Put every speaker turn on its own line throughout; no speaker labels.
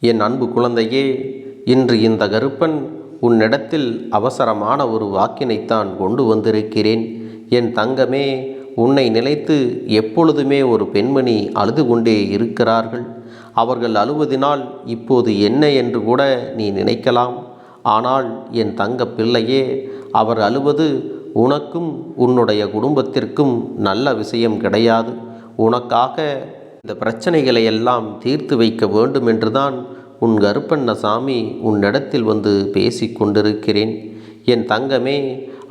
என் அன்பு குழந்தையே, இன்று இந்த கருப்பன் உன்னிடத்தில் அவசரமான ஒரு வாக்கினைத்தான் கொண்டு வந்திருக்கிறேன். என் தங்கமே, உன்னை நினைத்து எப்பொழுதுமே ஒரு பெண்மணி அழுது கொண்டே இருக்கிறார்கள். அவர்கள் அழுவதினால் இப்போது என்ன என்று கூட நீ நினைக்கலாம். ஆனால் என் தங்க பிள்ளையே, அவர் அழுவது உனக்கும் உன்னுடைய குடும்பத்திற்கும் நல்ல விஷயம் கிடையாது. உனக்காக இந்த பிரச்சனைகளை எல்லாம் தீர்த்து வைக்க வேண்டும் என்றுதான் உன் கருப்பண்ணசாமி உன்னிடத்தில் வந்து பேசி கொண்டிருக்கிறேன். என் தங்கமே,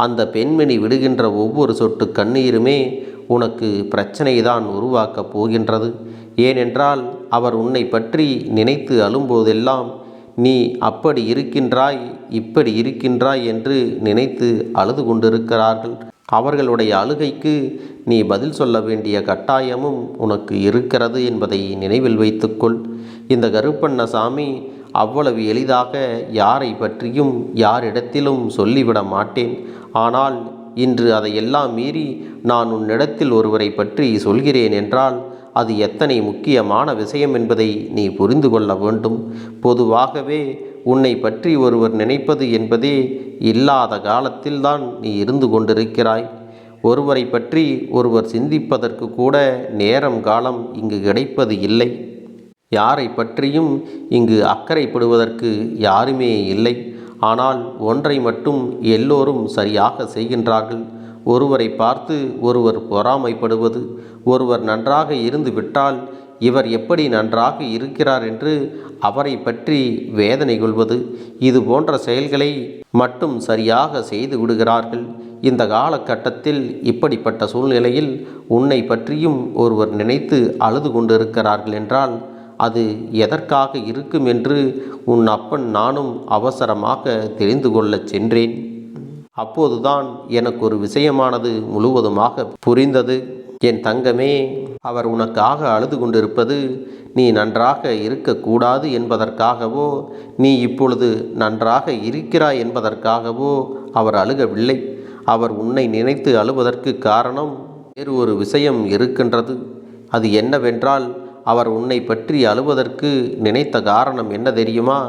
அந்த பெண்மணி விடுகின்ற ஒவ்வொரு சொட்டு கண்ணீருமே உனக்கு பிரச்சனை தான் உருவாக்கப் போகின்றது. ஏனென்றால் அவர் உன்னை பற்றி நினைத்து அழும்போதெல்லாம் நீ அப்படி இருக்கின்றாய், இப்படி இருக்கின்றாய் என்று நினைத்து அழுது கொண்டிருக்கிறார்கள். அவர்களுடைய அழுகைக்கு நீ பதில் சொல்ல வேண்டிய கட்டாயமும் உனக்கு இருக்கிறது என்பதை நினைவில் வைத்துக்கொள். இந்த கருப்பண்ணசாமி அவ்வளவு எளிதாக யாரை பற்றியும் யாரிடத்திலும் சொல்லிவிட மாட்டேன். ஆனால் இன்று அதையெல்லாம் மீறி நான் உன்னிடத்தில் ஒருவரை பற்றி சொல்கிறேன் என்றால் அது எத்தனை முக்கியமான விஷயம் என்பதை நீ புரிந்து கொள்ள வேண்டும். பொதுவாகவே உன்னை பற்றி ஒருவர் நினைப்பது என்பதே இல்லாத காலத்தில்தான் நீ இருந்து கொண்டிருக்கிறாய். ஒருவரை பற்றி ஒருவர் சிந்திப்பதற்கு கூட நேரம் காலம் இங்கு கிடைப்பது இல்லை. யாரை பற்றியும் இங்கு அக்கறைப்படுவதற்கு யாருமே இல்லை. ஆனால் ஒன்றை மட்டும் எல்லோரும் சரியாக செய்கின்றார்கள். ஒருவரை பார்த்து ஒருவர் பொறாமைப்படுவது, ஒருவர் நன்றாக இருந்து விட்டால் இவர் எப்படி நன்றாக இருக்கிறார் என்று அவரை பற்றி வேதனை கொள்வது, இது போன்ற செயல்களை மட்டும் சரியாக செய்து விடுகிறார்கள். இந்த காலகட்டத்தில் இப்படிப்பட்ட சூழ்நிலையில் உன்னை பற்றியும் ஒருவர் நினைத்து அழுது கொண்டிருக்கிறார்கள் என்றால் அது எதற்காக இருக்கும் என்று உன் அப்பன் நானும் அவசரமாக தெரிந்து கொள்ளச் சென்றேன். அப்போதுதான் எனக்கு ஒரு விஷயமானது முழுவதுமாக புரிந்தது. என் தங்கமே, அவர் உனக்காக அழுது கொண்டிருப்பது நீ நன்றாக இருக்கக்கூடாது என்பதற்காகவோ நீ இப்பொழுது நன்றாக இருக்கிறாய் என்பதற்காகவோ அவர் அழுகவில்லை. அவர் உன்னை நினைத்து அழுவதற்கு காரணம் வேறு ஒரு விஷயம் இருக்கின்றது. அது என்னவென்றால், அவர் உன்னை பற்றி அழுவதற்கு நினைத்த காரணம் என்ன தெரியுமா?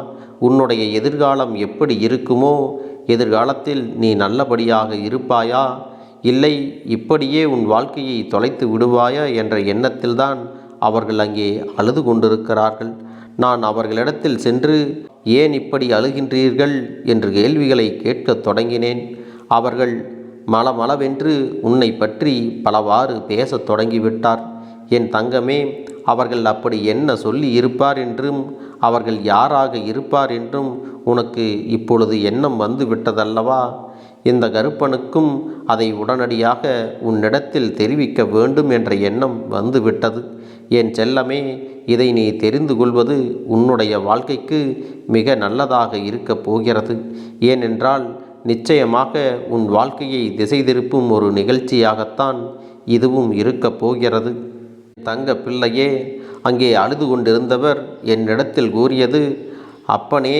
உன்னுடைய எதிர்காலம் எப்படி இருக்குமோ, எதிர்காலத்தில் நீ நல்லபடியாக இருப்பாயா, இல்லை இப்படியே உன் வாழ்க்கையை தொலைத்து விடுவாயா என்ற எண்ணத்தில்தான் அவர்கள் அங்கே அழுது கொண்டிருக்கிறார்கள். நான் அவர்களிடத்தில் சென்று ஏன் இப்படி அழுகின்றீர்கள் என்று கேள்விகளை கேட்கத் தொடங்கினேன். அவர்கள் மளமளவென்று உன்னை பற்றி பலவாறு பேசத் தொடங்கிவிட்டார். என் தங்கமே, அவர்கள் அப்படி என்ன சொல்லி இருப்பார் என்றும் அவர்கள் யாராக இருப்பார் என்றும் உனக்கு இப்பொழுது எண்ணம் வந்து விட்டதல்லவா? இந்த கருப்பனுக்கும் அதை உடனடியாக உன்னிடத்தில் தெரிவிக்க வேண்டும் என்ற எண்ணம் வந்துவிட்டது. என் செல்லமே, இதை நீ தெரிந்து கொள்வது உன்னுடைய வாழ்க்கைக்கு மிக நல்லதாக இருக்கப் போகிறது. ஏனென்றால் நிச்சயமாக உன் வாழ்க்கையை திசை திருப்பும் ஒரு நிகழ்ச்சியாகத்தான் இதுவும் இருக்கப் போகிறது. தங்க பிள்ளையே, அங்கே அழுது கொண்டிருந்தவர் என்னிடத்தில் கூறியது, அப்பனே,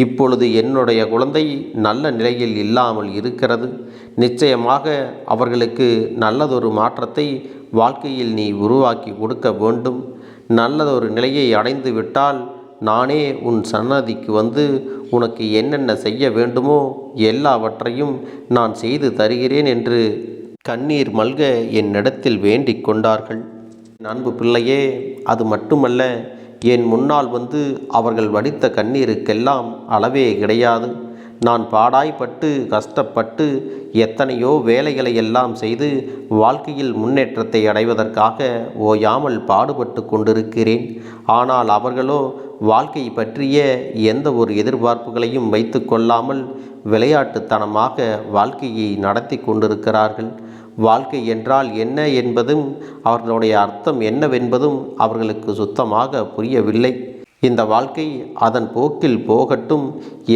இப்பொழுது என்னுடைய குழந்தை நல்ல நிலையில் இல்லாமல் இருக்கிறது. நிச்சயமாக அவர்களுக்கு நல்லதொரு மாற்றத்தை வாழ்க்கையில் நீ உருவாக்கி கொடுக்க வேண்டும். நல்லதொரு நிலையை அடைந்து விட்டால் நானே உன் சன்னதிக்கு வந்து உனக்கு என்னென்ன செய்ய வேண்டுமோ எல்லாவற்றையும் நான் செய்து தருகிறேன் என்று கண்ணீர் மல்க என்னிடத்தில் வேண்டிக் கொண்டார்கள். அன்பு பிள்ளையே, அது மட்டுமல்ல, என் முன்னால் வந்து அவர்கள் வடித்த கண்ணீருக்கெல்லாம் அளவே கிடையாது. நான் பாடாய்பட்டு கஷ்டப்பட்டு எத்தனையோ வேலைகளை எல்லாம் செய்து வாழ்க்கையில் முன்னேற்றத்தை அடைவதற்காக ஓயாமல் பாடுபட்டு கொண்டிருக்கிறேன். ஆனால் அவர்களோ வாழ்க்கை பற்றிய எந்த ஒரு எதிர்பார்ப்புகளையும் வைத்து கொள்ளாமல் விளையாட்டுத்தனமாக வாழ்க்கையை நடத்தி கொண்டிருக்கிறார்கள். வாழ்க்கை என்றால் என்ன என்பதும் அவர்களுடைய அர்த்தம் என்னவென்பதும் அவர்களுக்கு சுத்தமாக புரியவில்லை. இந்த வாழ்க்கை அதன் போக்கில் போகட்டும்,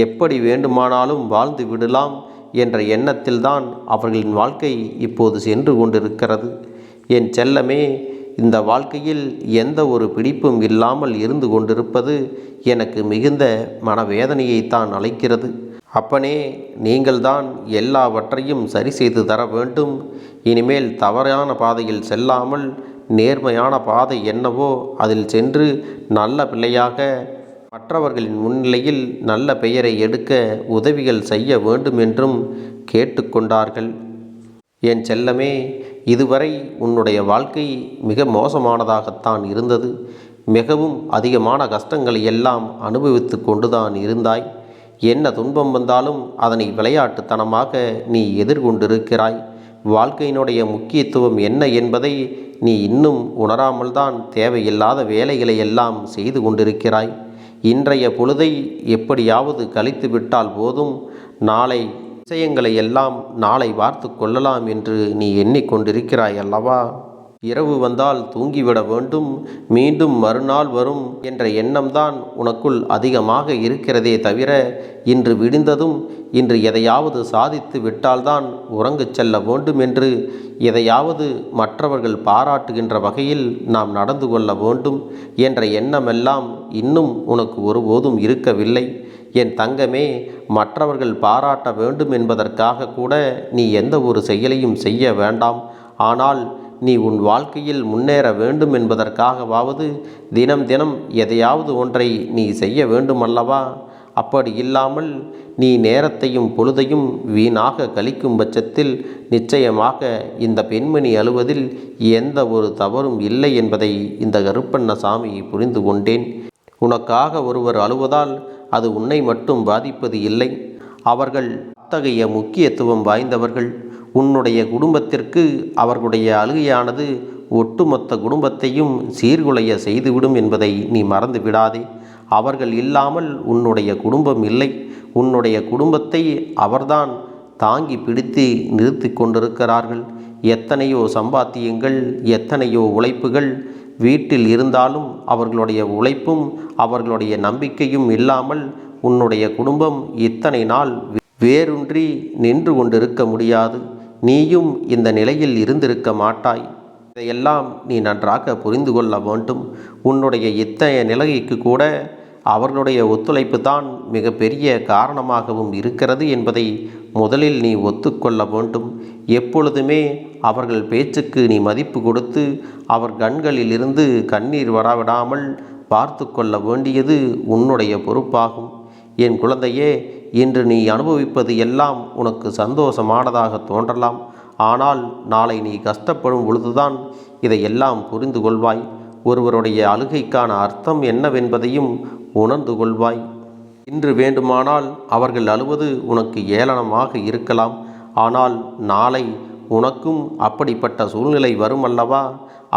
எப்படி வேண்டுமானாலும் வாழ்ந்து விடலாம் என்ற எண்ணத்தில்தான் அவர்களின் வாழ்க்கை இப்போது சென்று கொண்டிருக்கிறது. என் செல்லமே, இந்த வாழ்க்கையில் எந்த ஒரு பிடிப்பும் இல்லாமல் இருந்து கொண்டிருப்பது எனக்கு மிகுந்த மனவேதனையைத்தான் அளிக்கிறது. அப்பனே, நீங்கள்தான் எல்லாவற்றையும் சரி செய்து தர வேண்டும். இனிமேல் தவறான பாதையில் செல்லாமல் நேர்மையான பாதை என்னவோ அதில் சென்று நல்ல பிள்ளையாக மற்றவர்களின் முன்னிலையில் நல்ல பெயரை எடுக்க உதவிகள் செய்ய வேண்டும் என்றும் கேட்டுக்கொண்டார்கள். என் செல்லமே, இதுவரை உன்னுடைய வாழ்க்கை மிக மோசமானதாகத்தான் இருந்தது. மிகவும் அதிகமான கஷ்டங்களை எல்லாம் அனுபவித்து கொண்டுதான் இருந்தாய். என்ன துன்பம் வந்தாலும் அதனை விளையாட்டுத்தனமாக நீ எதிர்கொண்டிருக்கிறாய். வாழ்க்கையினுடைய முக்கியத்துவம் என்ன என்பதை நீ இன்னும் உணராமல் தான் தேவையில்லாத வேலைகளை எல்லாம் செய்து கொண்டிருக்கிறாய். இன்றைய பொழுதை எப்படியாவது கழித்து விட்டால் போதும், நாளை விஷயங்களை எல்லாம் நாளை பார்த்து கொள்ளலாம் என்று நீ எண்ணிக்கொண்டிருக்கிறாய் அல்லவா? இரவு வந்தால் தூங்கிவிட வேண்டும், மீண்டும் மறுநாள் வரும் என்ற எண்ணம்தான் உனக்குள் அதிகமாக இருக்கிறதே தவிர, இன்று விடிந்ததும் இன்று எதையாவது சாதித்து விட்டால்தான் உறங்கச் செல்ல வேண்டும் என்று, எதையாவது மற்றவர்கள் பாராட்டுகின்ற வகையில் நாம் நடந்து கொள்ள வேண்டும் என்ற எண்ணமெல்லாம் இன்னும் உனக்கு ஒருபோதும் இருக்கவில்லை. என் தங்கமே, மற்றவர்கள் பாராட்ட வேண்டும் என்பதற்காக கூட நீ எந்த ஒரு செயலையும் செய்ய வேண்டாம். ஆனால் நீ உன் வாழ்க்கையில் முன்னேற வேண்டும் என்பதற்காகவாவது தினம் தினம் எதையாவது ஒன்றை நீ செய்ய வேண்டுமல்லவா? அப்படி இல்லாமல் நீ நேரத்தையும் பொழுதையும் வீணாக கழிக்கும் பட்சத்தில் நிச்சயமாக இந்த பெண்மணி அழுவதில் எந்த ஒரு தவறும் இல்லை என்பதை இந்த கருப்பண்ணசாமி புரிந்து கொண்டேன். உனக்காக ஒருவர் அழுவதால் அது உன்னை மட்டும் பாதிப்பது இல்லை. அவர்கள் அத்தகைய முக்கியத்துவம் வாய்ந்தவர்கள். உன்னுடைய குடும்பத்திற்கு அவர்களுடைய அழுகையானது ஒட்டுமொத்த குடும்பத்தையும் சீர்குலைய செய்துவிடும் என்பதை நீ மறந்து விடாதே. அவர்கள் இல்லாமல் உன்னுடைய குடும்பம் இல்லை. உன்னுடைய குடும்பத்தை அவர்தான் தாங்கி பிடித்து நிறுத்தி கொண்டிருக்கிறார்கள். எத்தனையோ சம்பாத்தியங்கள், எத்தனையோ உழைப்புகள் வீட்டில் இருந்தாலும் அவர்களுடைய உழைப்பும் அவர்களுடைய நம்பிக்கையும் இல்லாமல் உன்னுடைய குடும்பம் இத்தனை நாள் வேரூன்றி நின்று கொண்டிருக்க முடியாது. நீயும் இந்த நிலையில் இருந்திருக்க மாட்டாய். இதையெல்லாம் நீ நன்றாக புரிந்து கொள்ள வேண்டும். உன்னுடைய இத்தகைய நிலைக்கு கூட அவர்களுடைய ஒத்துழைப்பு தான் மிக பெரிய காரணமாகவும் இருக்கிறது என்பதை முதலில் நீ ஒத்துக்கொள்ள வேண்டும். எப்பொழுதுமே அவர்கள் பேச்சுக்கு நீ மதிப்பு கொடுத்து அவர் கண்களில் இருந்து கண்ணீர் வரவிடாமல் பார்த்து கொள்ள வேண்டியது உன்னுடைய பொறுப்பாகும். என் குழந்தையே, இன்று நீ அனுபவிப்பது எல்லாம் உனக்கு சந்தோஷமானதாக தோன்றலாம். ஆனால் நாளை நீ கஷ்டப்படும் பொழுதுதான் இதையெல்லாம் புரிந்து கொள்வாய். ஒருவருடைய அழுகைக்கான அர்த்தம் என்னவென்பதையும் உணர்ந்து கொள்வாய். இன்று வேண்டுமானால் அவர்கள் அழுவது உனக்கு ஏளனமாக இருக்கலாம். ஆனால் நாளை உனக்கும் அப்படிப்பட்ட சூழ்நிலை வரும் அல்லவா?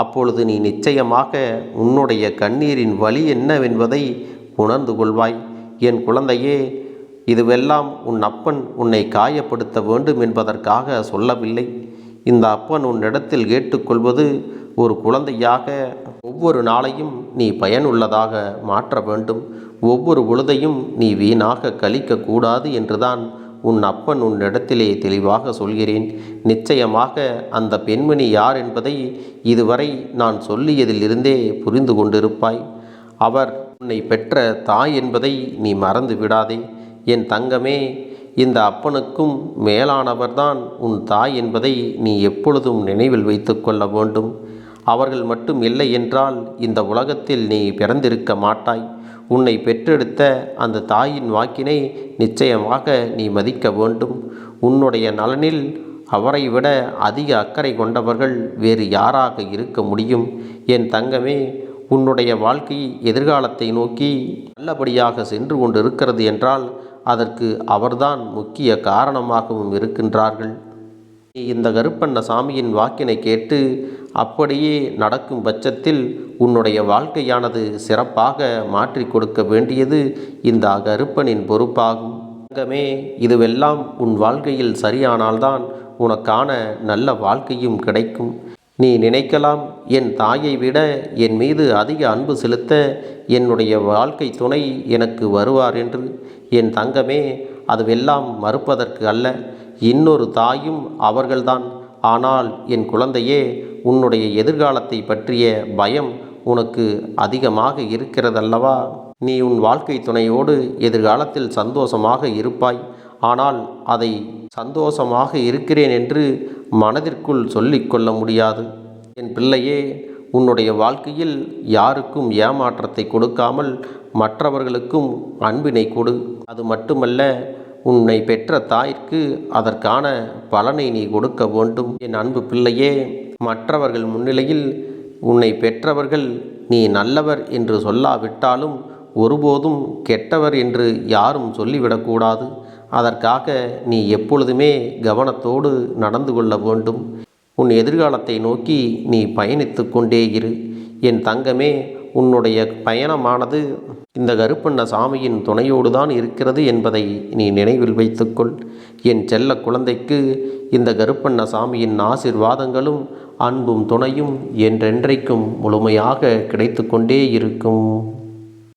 அப்பொழுது நீ நிச்சயமாக உன்னுடைய கண்ணீரின் வலி என்னவென்பதை உணர்ந்து கொள்வாய். என் குழந்தையே, இதுவெல்லாம் உன் அப்பன் உன்னை காயப்படுத்த வேண்டும் என்பதற்காக சொல்லவில்லை. இந்த அப்பன் உன்னிடத்தில் கேட்டுக்கொள்வது ஒரு குழந்தையாக ஒவ்வொரு நாளையும் நீ பயனுள்ளதாக மாற்ற வேண்டும். ஒவ்வொரு பொழுதையும் நீ வீணாக கழிக்கக்கூடாது என்றுதான் உன் அப்பன் உன்னிடத்திலே தெளிவாக சொல்கிறேன். நிச்சயமாக அந்த பெண்மணி யார் என்பதை இதுவரை நான் சொல்லியதிலிருந்தே புரிந்து கொண்டிருப்பாய். அவர் உன்னை பெற்ற தாய் என்பதை நீ மறந்து விடாதே. என் தங்கமே, இந்த அப்பனுக்கும் மேலானவர்தான் உன் தாய் என்பதை நீ எப்பொழுதும் நினைவில் வைத்து கொள்ள வேண்டும். அவர்கள் மட்டும் இல்லை என்றால் இந்த உலகத்தில் நீ பிறந்திருக்க மாட்டாய். உன்னை பெற்றெடுத்த அந்த தாயின் வாக்கினை நிச்சயமாக நீ மதிக்க வேண்டும். உன்னுடைய நலனில் அவரை விட அதிக அக்கறை கொண்டவர்கள் வேறு யாராக இருக்க முடியும்? என் தங்கமே, உன்னுடைய வாழ்க்கை எதிர்காலத்தை நோக்கி நல்லபடியாக சென்று கொண்டு இருக்கிறது என்றால் அதற்கு அவர்தான் முக்கிய காரணமாகவும் இருக்கின்றார்கள். நீ இந்த கருப்பண்ணசாமியின் வாக்கினை கேட்டு அப்படியே நடக்கும் பட்சத்தில் உன்னுடைய வாழ்க்கையானது சிறப்பாக மாற்றி கொடுக்க வேண்டியது இந்த கருப்பனின் பொறுப்பாகும். தங்கமே, இதுவெல்லாம் உன் வாழ்க்கையில் சரியானால்தான் உனக்கான நல்ல வாழ்க்கையும் கிடைக்கும். நீ நினைக்கலாம், என் தாயை விட என் மீது அதிக அன்பு செலுத்த என்னுடைய வாழ்க்கை துணை எனக்கு வருவார் என்று. என் தங்கமே, அதுவெல்லாம் மறுப்பதற்கு அல்ல. இன்னொரு தாயும் அவர்கள்தான். ஆனால் என் குழந்தையே, உன்னுடைய எதிர்காலத்தை பற்றிய பயம் உனக்கு அதிகமாக இருக்கிறதல்லவா? நீ உன் வாழ்க்கை துணையோடு எதிர்காலத்தில் சந்தோஷமாக இருப்பாய். ஆனால் அதை சந்தோஷமாக இருக்கிறேன் என்று மனதிற்குள் சொல்லிக்கொள்ள முடியாது. என் பிள்ளையே, உன்னுடைய வாழ்க்கையில் யாருக்கும் ஏமாற்றத்தை கொடுக்காமல் மற்றவர்களுக்கும் அன்பினை கொடு. அது மட்டுமல்ல, உன்னை பெற்ற தாய்க்கு அதற்கான பலனை நீ கொடுக்க வேண்டும். என் அன்பு பிள்ளையே, மற்றவர்கள் முன்னிலையில் உன்னை பெற்றவர்கள் நீ நல்லவர் என்று சொல்லாவிட்டாலும் ஒருபோதும் கெட்டவர் என்று யாரும் சொல்லிவிடக்கூடாது. அதற்காக நீ எப்பொழுதுமே கவனத்தோடு நடந்து கொள்ள வேண்டும். உன் எதிர்காலத்தை நோக்கி நீ பயணித்து கொண்டே இரு. என் தங்கமே, உன்னுடைய பயணமானது இந்த கருப்பண்ணசாமியின் துணையோடு தான் இருக்கிறது என்பதை நீ நினைவில் வைத்துக்கொள். என் செல்ல குழந்தைக்கு இந்த கருப்பண்ணசாமியின் ஆசீர்வாதங்களும் அன்பும் துணையும் என்றென்றைக்கும் முழுமையாக கிடைத்து கொண்டே இருக்கும்.